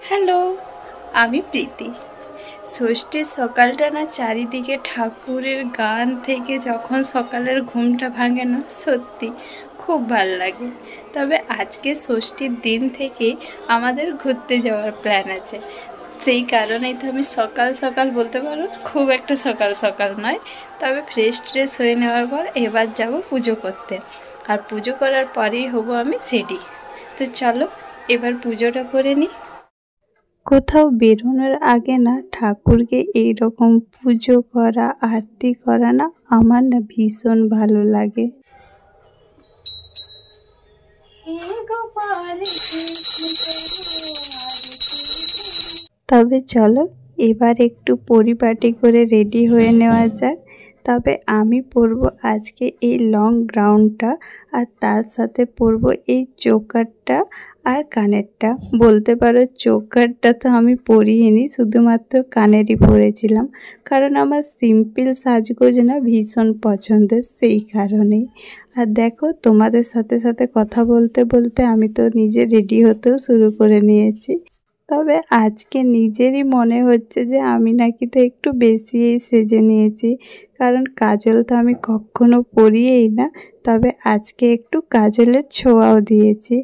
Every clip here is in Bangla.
হ্যালো, আমি প্রীতি। ষষ্ঠীর সকালটা না চারিদিকে ঠাকুরের গান থেকে যখন সকালের ঘুমটা ভাঙে না, সত্যি খুব ভাল লাগে। তবে আজকে ষষ্ঠীর দিন থেকেই আমাদের ঘুরতে যাওয়ার প্ল্যান আছে। সেই কারণেই তো আমি সকাল সকাল বলতে পারো, খুব একটা সকাল সকাল নয়, তবে ফ্রেশ ট্রেশ হয়ে নেওয়ার পর এবার যাব পুজো করতে। আর পুজো করার পরেই হব আমি রেডি। তো চলো এবার পুজোটা করে নিই। কোথাও বেরোনোর আগে না ঠাকুরকে এইরকম পুজো করা, আরতি করা না আমার না ভীষণ ভালো লাগে। তবে চলো এবার একটু পরিপাটি করে রেডি হয়ে নেওয়া যাক। তবে আমি পরবো আজকে এই লং গ্রাউন্ডটা, আর তার সাথে পরবো এই চোকারটা আর কানেরটা। বলতে পারো চোকারটা তো আমি পরিনি, শুধুমাত্র কানেরই পরেছিলাম, কারণ আমার সিম্পল সাজগোজ না ভীষণ পছন্দের, সেই কারণেই। আর দেখো তোমাদের সাথে সাথে কথা বলতে বলতে আমি তো নিজে রেডি হতেও শুরু করে নিয়েছি। তবে আজকে নিজেরই মনে হচ্ছে যে আমি নাকি তো একটু বেশিই সেজে নিয়েছি, কারণ কাজল তো আমি কখনো পরিয়েই না। তবে আজকে একটু কাজলের ছোঁয়াও দিয়েছি।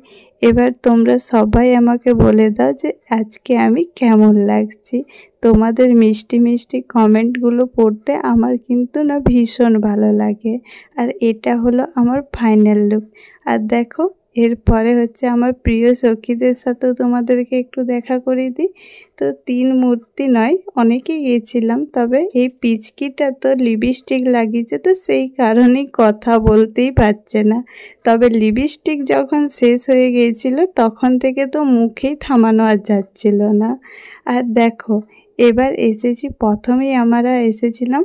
এবার তোমরা সবাই আমাকে বলে দাও যে আজকে আমি কেমন লাগছি। তোমাদের মিষ্টি মিষ্টি কমেন্টগুলো পড়তে আমার কিন্তু না ভীষণ ভালো লাগে। আর এটা হলো আমার ফাইনাল লুক। আর দেখো এরপরে হচ্ছে আমার প্রিয় সখীদের সাথেও তোমাদেরকে একটু দেখা করিয়ে দিই। তো 3 মূর্তি নয়, অনেকেই গিয়েছিলাম, তবে এই পিচকিটা তো লিপস্টিক লাগিয়েছে, তো সেই কারণেই কথা বলতেই পারছে না। তবে লিপস্টিক যখন শেষ হয়ে গিয়েছিল তখন থেকে তো মুখেই থামানো আর যাচ্ছিল না। আর দেখো এবার এসেছি, প্রথমেই আমরা এসেছিলাম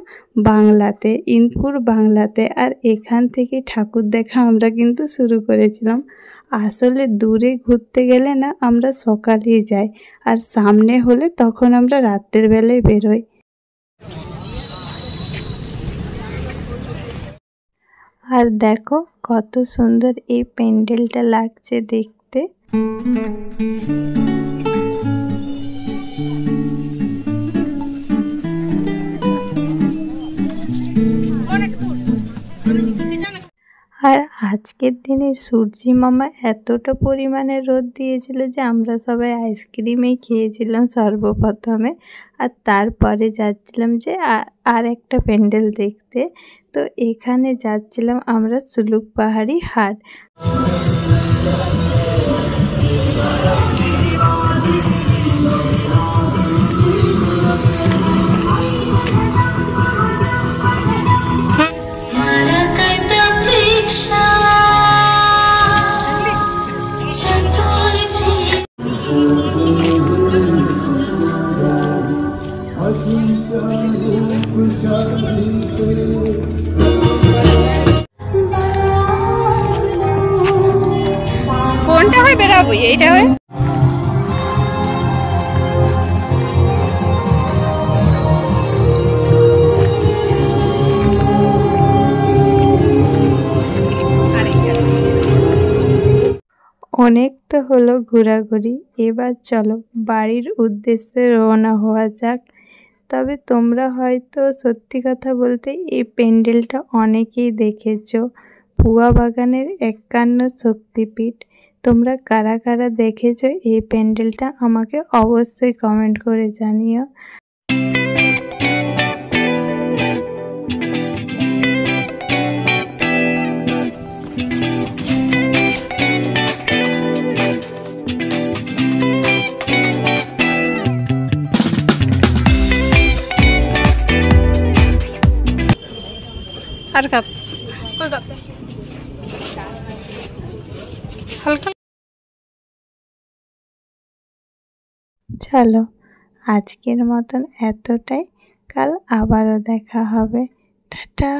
বাংলাতে, ইনপুর বাংলাতে, আর এখান থেকে ঠাকুর দেখা আমরা কিন্তু শুরু করেছিলাম। আসলে দূরে ঘুরতে গেলে না আমরা সকালেই যাই, আর সামনে হলে তখন আমরা রাতের বেলায় বেরোই। আর দেখো কত সুন্দর এই প্যান্ডেলটা লাগছে দেখতে। আর আজকের দিনে সূর্যি মামা এতটা পরিমাণে রোদ দিয়েছিল যে আমরা সবাই আইসক্রিমেই খেয়েছিলাম সর্বপ্রথমে, আর তারপরে যাচ্ছিলাম যে আর একটা প্যান্ডেল দেখতে। তো এখানে যাচ্ছিলাম আমরা সুলুক পাহাড়ি হাট। কোনটা হয় বেরাবো, এইটা হয়। অনেক তো হলো ঘোরাঘুরি, এবার চলো বাড়ির উদ্দেশ্যে রওনা হওয়া যাক। তবে তোমরা হয়তো সত্যি কথা বলতে এই প্যান্ডেলটা অনেকেই দেখেছো, পুয়া বাগানের 51 শক্তিপীঠ। তোমরা কারা কারা দেখেছো এই প্যান্ডেলটা আমাকে অবশ্যই কমেন্ট করে জানিও। আর কাপ কই কাপে হালকা। চলো আজকের মতন এতটাই, কাল আবারও দেখা হবে। টাটা।